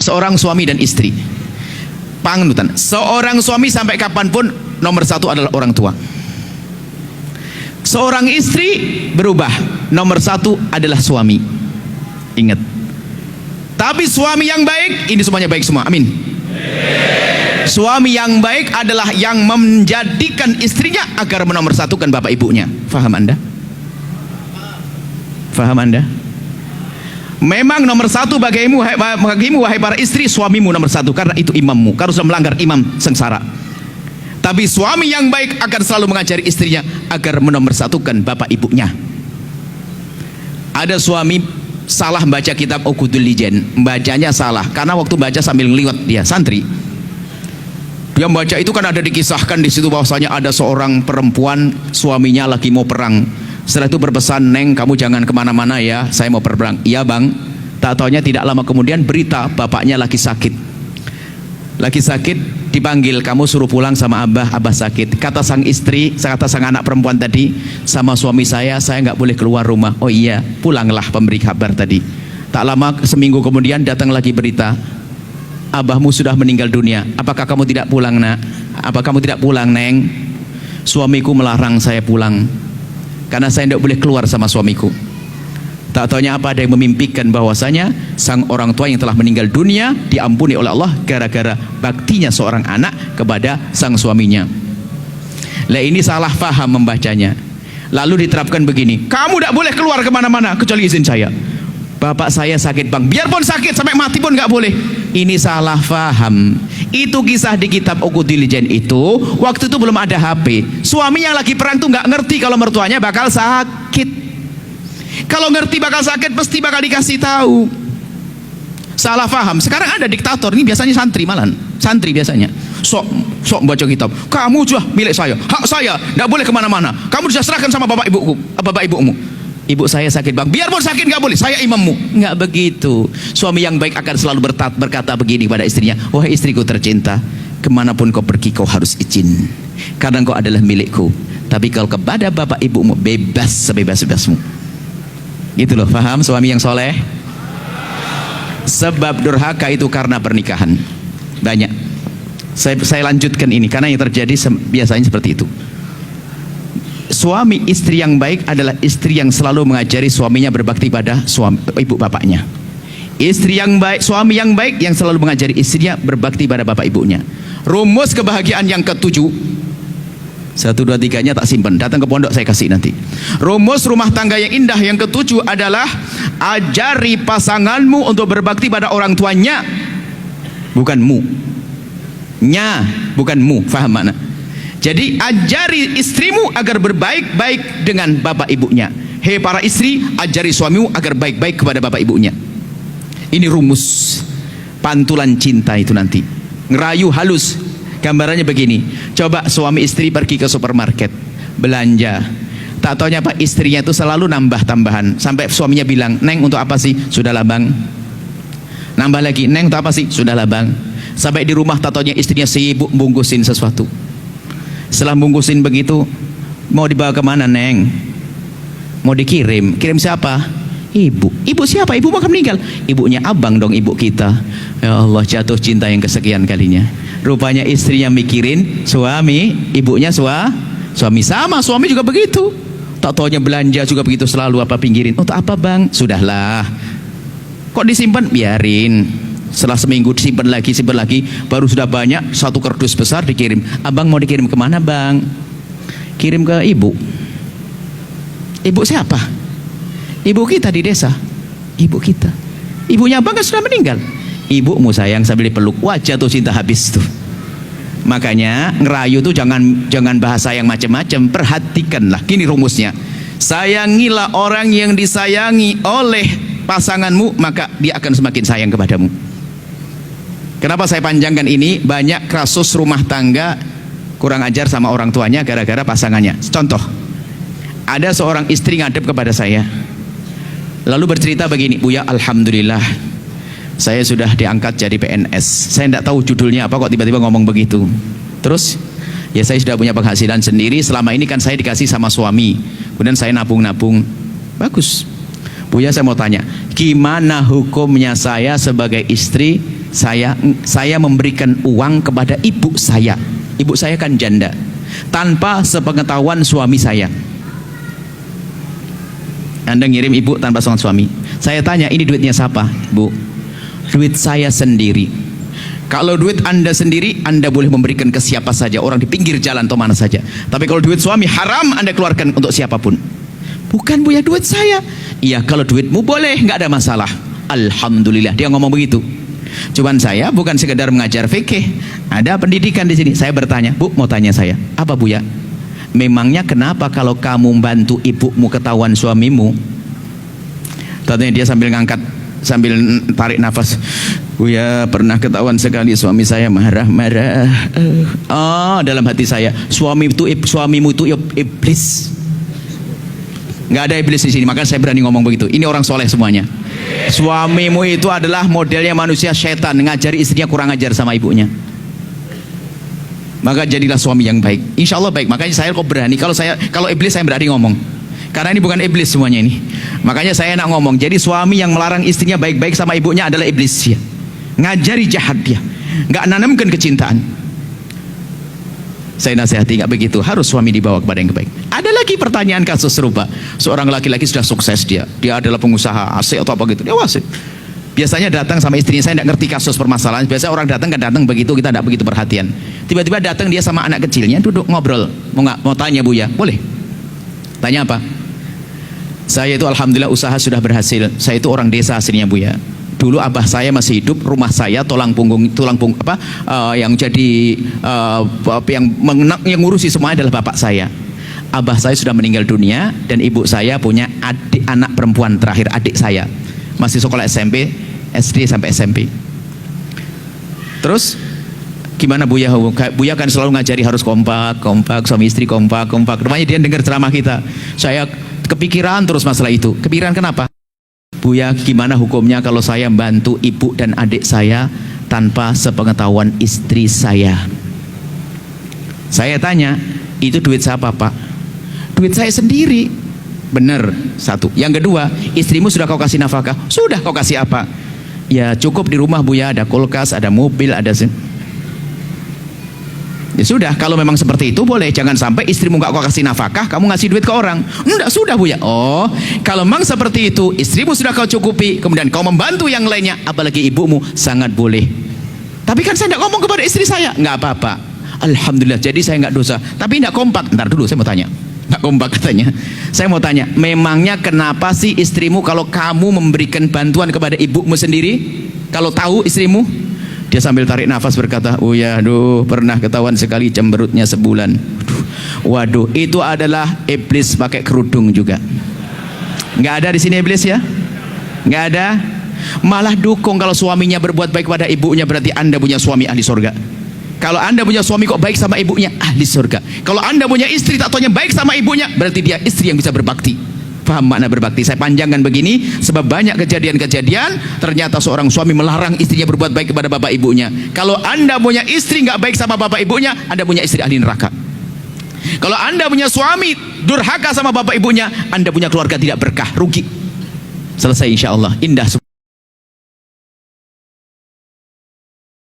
seorang suami dan istri. Panutan. Seorang suami sampai kapanpun nomor satu adalah orang tua. Seorang istri berubah, nomor satu adalah suami. Ingat. Tapi suami yang baik, ini semuanya baik semua. Amin. Suami yang baik adalah yang menjadikan istrinya agar menomorsatukan bapak ibunya. Faham Anda? Faham Anda? Memang nomor satu bagimu wahai para istri, suamimu nomor satu, karena itu imammu. Kalau sudah melanggar imam, sengsara. Tapi suami yang baik akan selalu mengajari istrinya agar menomorsatukan bapak ibunya. Ada suami salah membaca kitab Uqudul Lijan, bacanya salah karena waktu baca sambil ngeliwat, dia santri. Dia membaca itu kan ada dikisahkan di situ bahwasanya ada seorang perempuan, suaminya lagi mau perang. Setelah itu berpesan, "Neng, kamu jangan kemana-mana ya, saya mau berperang." "Iya bang." Tak taunya tidak lama kemudian berita bapaknya lagi sakit. Lagi sakit, dipanggil, "Kamu suruh pulang sama abah, abah sakit." Kata sang istri, kata sang anak perempuan tadi, "Sama suami saya nggak boleh keluar rumah." "Oh iya, pulanglah," pemberi kabar tadi. Tak lama, seminggu kemudian datang lagi berita, "Abahmu sudah meninggal dunia. Apakah kamu tidak pulang, nak?" "Apa kamu tidak pulang, Neng?" "Suamiku melarang saya pulang karena saya tidak boleh keluar sama suamiku." Tak taunya apa, ada yang memimpikan bahwasanya sang orang tua yang telah meninggal dunia diampuni oleh Allah gara-gara baktinya seorang anak kepada sang suaminya. Lah ini salah faham membacanya. Lalu diterapkan begini, "Kamu tidak boleh keluar kemana-mana kecuali izin saya." "Bapak saya sakit bang." "Biarpun sakit sampai mati pun nggak boleh." Ini salah faham. Itu kisah di kitab Uqudul Lijan itu, waktu itu belum ada HP. Suami yang lagi perang tuh nggak ngerti kalau mertuanya bakal sakit. Kalau ngerti bakal sakit pasti bakal dikasih tahu. Salah faham. Sekarang ada diktator, ini biasanya santri malahan. Santri biasanya sok baca kitab. "Kamu sudah milik saya, hak saya, tidak boleh kemana-mana. Kamu sudah serahkan sama bapak ibumu." "Ibu saya sakit bang." "Biarpun sakit nggak boleh, saya imammu." Nggak begitu. Suami yang baik akan selalu berkata begini pada istrinya, "Wahai istriku tercinta, kemanapun kau pergi kau harus izin, karena kau adalah milikku. Tapi kalau kepada bapak ibumu, bebas sebebas-bebasmu." Gitu loh, paham suami yang soleh? Sebab durhaka itu karena pernikahan banyak. Saya lanjutkan ini karena yang terjadi biasanya seperti itu. Suami istri yang baik adalah istri yang selalu mengajari suaminya berbakti pada ibu bapaknya. Istri yang baik, suami yang baik yang selalu mengajari istrinya berbakti pada bapak ibunya. Rumus kebahagiaan yang ketujuh, 1, 2, 3-nya tak simpan, datang ke pondok saya kasih nanti. Rumus rumah tangga yang indah yang ketujuh adalah ajari pasanganmu untuk berbakti pada orang tuanya, bukan mu. Nya, bukan mu, faham mana? Jadi ajari istrimu agar berbaik-baik dengan bapak ibunya. Hei para istri, ajari suamimu agar baik-baik kepada bapak ibunya. Ini rumus pantulan cinta itu nanti. Ngerayu halus. Gambarannya begini, coba suami istri pergi ke supermarket belanja, tak taunya apa, istrinya itu selalu nambah tambahan sampai suaminya bilang, "Neng, untuk apa sih?" "Sudahlah bang." Nambah lagi, "Neng, untuk apa sih?" "Sudahlah bang." Sampai di rumah tak taunya istrinya sibuk bungkusin sesuatu. Setelah bungkusin begitu, "Mau dibawa kemana, Neng?" "Mau dikirim." "Kirim siapa?" "Ibu." "Ibu siapa?" "Ibu akan meninggal." "Ibunya abang dong, ibu kita." Ya Allah, jatuh cinta yang kesekian kalinya. Rupanya istrinya mikirin suami, ibunya suami. Sama suami juga begitu. Tak taunya belanja juga begitu selalu, apa pinggirin. "Untuk apa bang?" "Sudahlah." "Kok disimpan?" "Biarin." Setelah seminggu disimpan lagi, baru sudah banyak, satu kardus besar dikirim. "Abang mau dikirim kemana bang?" "Kirim ke ibu." "Ibu siapa?" "Ibu kita di desa." "Ibu kita?" "Ibunya abang kan sudah meninggal." "Ibumu sayang," sambil dipeluk. Wah, jatuh cinta habis tuh. Makanya ngerayu tuh jangan bahasa yang macam-macam, perhatikanlah. Gini rumusnya, sayangilah orang yang disayangi oleh pasanganmu, maka dia akan semakin sayang kepadamu. Kenapa saya panjangkan ini? Banyak kasus rumah tangga kurang ajar sama orang tuanya gara-gara pasangannya. Contoh, ada seorang istri ngadep kepada saya lalu bercerita begini, "Buya, alhamdulillah saya sudah diangkat jadi PNS. Saya tidak tahu judulnya apa, kok tiba-tiba ngomong begitu. Terus, ya saya sudah punya penghasilan sendiri. Selama ini kan saya dikasih sama suami. Kemudian saya nabung-nabung. Bagus. Buya, saya mau tanya, gimana hukumnya saya sebagai istri saya memberikan uang kepada ibu saya. Ibu saya kan janda, tanpa sepengetahuan suami saya. Anda ngirim ibu tanpa sepengetahuan suami. Saya tanya, ini duitnya siapa, Bu? Duit saya sendiri. Kalau duit Anda sendiri, Anda boleh memberikan ke siapa saja, orang di pinggir jalan atau mana saja. Tapi kalau duit suami haram Anda keluarkan untuk siapapun. Bukan, Bu, ya duit saya. Iya, kalau duitmu boleh, nggak ada masalah. Alhamdulillah, dia ngomong begitu. Cuman saya bukan sekedar mengajar fikih, ada pendidikan di sini. Saya bertanya, Bu, mau tanya saya, apa, Bu, ya? Memangnya kenapa kalau kamu bantu ibumu ketahuan suamimu? Tadinya dia sambil ngangkat, sambil tarik nafas. Buya, pernah ketahuan sekali suami saya marah-marah. Dalam hati saya, suamimu itu iblis. Nggak ada iblis di sini, maka saya berani ngomong begitu. Ini orang soleh semuanya. Suamimu itu adalah modelnya manusia setan, ngajari istrinya kurang ajar sama ibunya. Maka jadilah suami yang baik. Insya Allah baik. Makanya saya kok berani. Kalau iblis saya berani ngomong. Karena ini bukan iblis semuanya ini. Makanya saya nak ngomong. Jadi suami yang melarang istrinya baik-baik sama ibunya adalah iblis ya. Ngajari jahat dia. Nggak nanamkan kecintaan. Saya nasihati nggak begitu. Harus suami dibawa kepada yang baik. Ada lagi pertanyaan kasus serupa. Seorang laki-laki sudah sukses dia. Dia adalah pengusaha AC atau apa gitu. Dia wasit. Biasanya datang sama istrinya, saya tidak ngerti kasus permasalahan. Biasanya orang datang kan datang begitu, kita tidak begitu perhatian. Tiba-tiba datang dia sama anak kecilnya, duduk ngobrol. Mau tanya, Bu, ya? Boleh. Tanya apa? Saya itu alhamdulillah usaha sudah berhasil. Saya itu orang desa aslinya, Bu, ya. Dulu abah saya masih hidup, rumah saya tulang punggung yang jadi yang ngurusi semuanya adalah bapak saya. Abah saya sudah meninggal dunia dan ibu saya punya anak perempuan terakhir, adik saya. Masih sekolah SMP, SD sampai SMP. Terus gimana Buya? Buya kan selalu ngajari harus kompak, suami istri kompak. Rupanya dia dengar ceramah kita. Saya kepikiran terus masalah itu. Kepikiran kenapa? Buya, gimana hukumnya kalau saya bantu ibu dan adik saya tanpa sepengetahuan istri saya? Saya tanya, itu duit siapa, Pak? Duit saya sendiri. Benar, satu. Yang kedua, istrimu sudah kau kasih nafkah? Sudah. Kau kasih apa? Ya cukup di rumah, Bu, ya, ada kulkas, ada mobil, ada ya sudah. Kalau memang seperti itu boleh. Jangan sampai istrimu nggak kau kasih nafkah, kamu ngasih duit ke orang. Enggak, sudah, Bu, ya. Oh, kalau memang seperti itu, istrimu sudah kau cukupi, kemudian kau membantu yang lainnya, apalagi ibumu, sangat boleh. Tapi kan saya nggak ngomong kepada istri saya. Nggak apa-apa, alhamdulillah, jadi saya nggak dosa. Tapi nggak kompak. Ntar dulu, saya mau tanya. Nggak kompak katanya. Saya mau tanya, memangnya kenapa sih istrimu kalau kamu memberikan bantuan kepada ibumu sendiri, kalau tahu istrimu? Dia sambil tarik nafas berkata, oh ya, pernah ketahuan sekali cemberutnya sebulan. Waduh, itu adalah iblis pakai kerudung juga. Nggak ada di sini iblis, ya? Nggak ada. Malah dukung kalau suaminya berbuat baik pada ibunya, berarti Anda punya suami ahli surga. Kalau Anda punya suami kok baik sama ibunya, ahli surga. Kalau Anda punya istri tak taunya baik sama ibunya, berarti dia istri yang bisa berbakti. Paham makna berbakti? Saya panjangkan begini sebab banyak kejadian-kejadian ternyata seorang suami melarang istrinya berbuat baik kepada bapak ibunya. Kalau Anda punya istri nggak baik sama bapak ibunya, Anda punya istri ahli neraka. Kalau Anda punya suami durhaka sama bapak ibunya, Anda punya keluarga tidak berkah, rugi. Selesai insya Allah, indah semua.